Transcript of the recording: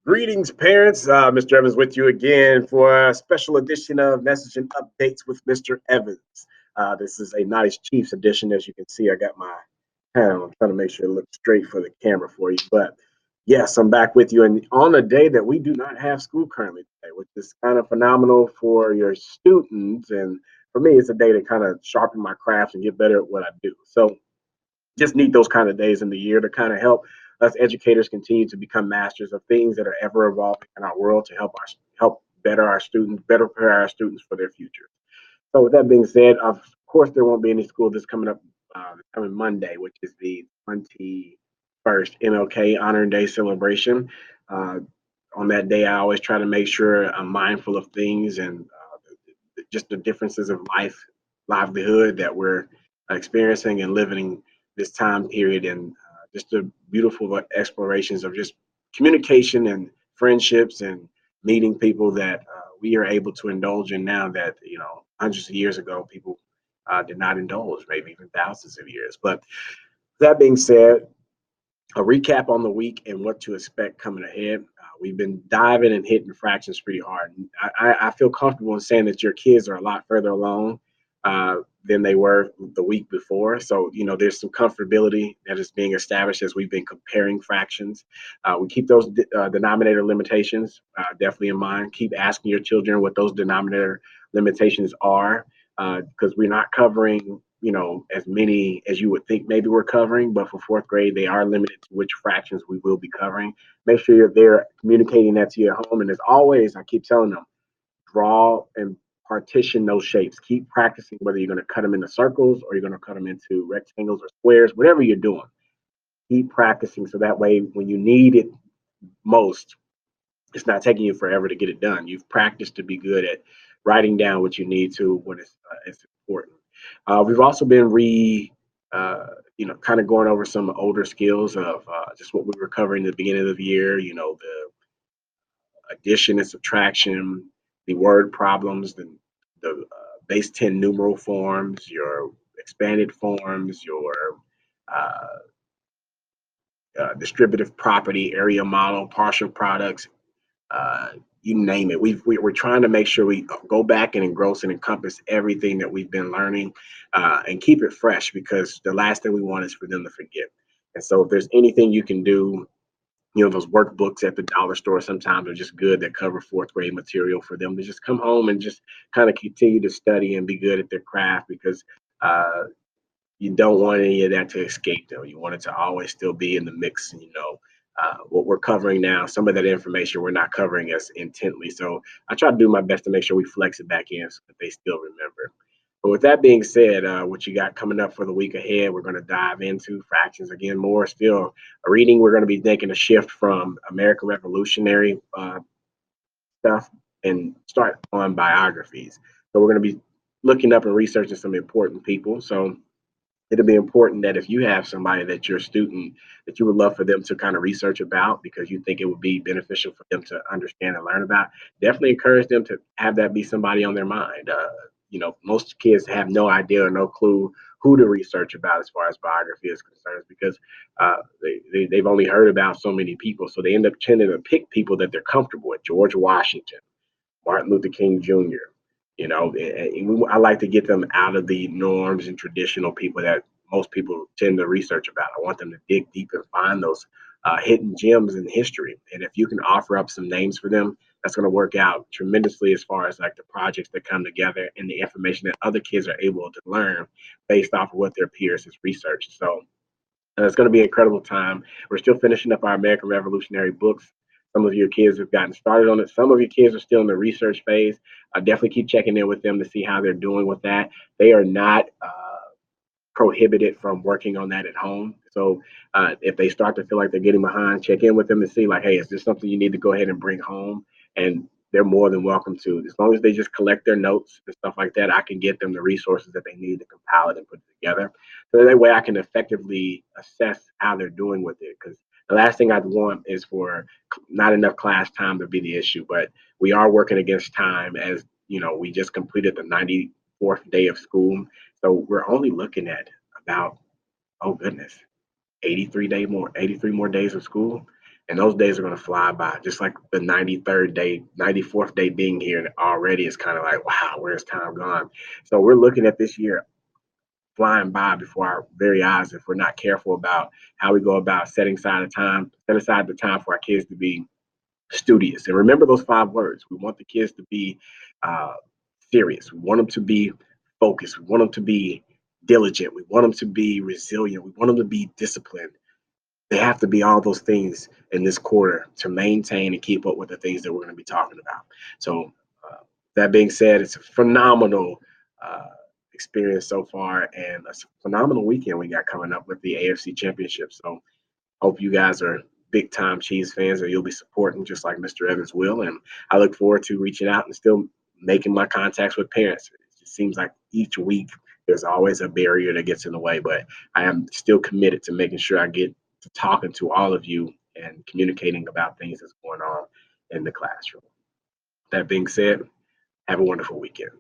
Greetings, parents. Mr. Evans with you again for a special edition of Messaging Updates with Mr. Evans. This is a nice Chiefs edition. As you can see, I got my hand on. I'm trying to make sure it looks straight for the camera for you. But yes, I'm back with you. And on a day that we do not have school currently today, which is kind of phenomenal for your students. And for me, it's a day to kind of sharpen my craft and get better at what I do. So just need those kind of days in the year to kind of help us educators continue to become masters of things that are ever evolving in our world to help better our students, better prepare our students for their future. So with that being said, of course there won't be any school this coming up coming Monday, which is the 21st MLK Honor Day celebration. Uh, on that day, I always try to make sure I'm mindful of things and just the differences of livelihood that we're experiencing and living this time period, and just the beautiful explorations of just communication and friendships and meeting people that we are able to indulge in now that hundreds of years ago people did not indulge, maybe even thousands of years. But that being said, a recap on the week and what to expect coming ahead. We've been diving and hitting fractions pretty hard. I feel comfortable in saying that your kids are a lot further along than they were the week before. So, there's some comfortability that is being established as we've been comparing fractions. We keep those denominator limitations definitely in mind. Keep asking your children what those denominator limitations are, because we're not covering as many as you would think maybe we're covering, but for fourth grade, they are limited to which fractions we will be covering. Make sure you're there communicating that to your home. And as always, I keep telling them, draw and partition those shapes. Keep practicing whether you're going to cut them into circles or you're going to cut them into rectangles or squares, whatever you're doing. Keep practicing so that way when you need it most, it's not taking you forever to get it done. You've practiced to be good at writing down what you need to when it's important. We've also been kind of going over some older skills of just what we were covering at the beginning of the year. The addition and subtraction, the word problems, the base 10 numeral forms, your expanded forms, your uh, distributive property, area model, partial products, uh, you name it. We're trying to make sure we go back and engross and encompass everything that we've been learning, and keep it fresh, because the last thing we want is for them to forget. And so if there's anything you can do, those workbooks at the dollar store sometimes are just good that cover fourth grade material for them to just come home and just kind of continue to study and be good at their craft, because uh, you don't want any of that to escape them. You want it to always still be in the mix. What we're covering now, some of that information we're not covering as intently. So I try to do my best to make sure we flex it back in so that they still remember. But with that being said, what you got coming up for the week ahead, we're going to dive into fractions again, more still a reading. We're going to be making a shift from American Revolutionary stuff and start on biographies. So we're going to be looking up and researching some important people. So it'll be important that if you have somebody that you're a student that you would love for them to kind of research about because you think it would be beneficial for them to understand and learn about, definitely encourage them to have that be somebody on their mind. Most kids have no idea or no clue who to research about as far as biography is concerned, because they've only heard about so many people. So they end up tending to pick people that they're comfortable with. George Washington, Martin Luther King Jr. I like to get them out of the norms and traditional people that most people tend to research about. I want them to dig deep and find those hidden gems in history. And if you can offer up some names for them, that's going to work out tremendously as far as like the projects that come together and the information that other kids are able to learn based off of what their peers has researched. So it's going to be an incredible time. We're still finishing up our American Revolutionary books. Some of your kids have gotten started on it. Some of your kids are still in the research phase. I definitely keep checking in with them to see how they're doing with that. They are not prohibited from working on that at home. So if they start to feel like they're getting behind, check in with them and see like, hey, is this something you need to go ahead and bring home? And they're more than welcome to. As long as they just collect their notes and stuff like that, I can get them the resources that they need to compile it and put it together. So that way I can effectively assess how they're doing with it. Because the last thing I'd want is for not enough class time to be the issue. But we are working against time, as we just completed the 94th day of school. So we're only looking at about, oh goodness, 83 more days of school. And those days are going to fly by, just like the 93rd day, 94th day being here. And already it's kind of like, wow, where's time gone? So we're looking at this year flying by before our very eyes if we're not careful about how we go about set aside the time for our kids to be studious. And remember those 5 words. We want the kids to be uh, serious. We want them to be focused. We want them to be diligent. We want them to be resilient. We want them to be disciplined. They have to be all those things in this quarter to maintain and keep up with the things that we're going to be talking about. So, that being said, it's a phenomenal uh, experience so far, and a phenomenal weekend we got coming up with the AFC Championship. So, hope you guys are big time Chiefs fans, or you'll be supporting just like Mr. Evans will. And I look forward to reaching out and still making my contacts with parents. It just seems like each week there's always a barrier that gets in the way, but I am still committed to making sure I get to talking to all of you and communicating about things that's going on in the classroom. That being said, have a wonderful weekend.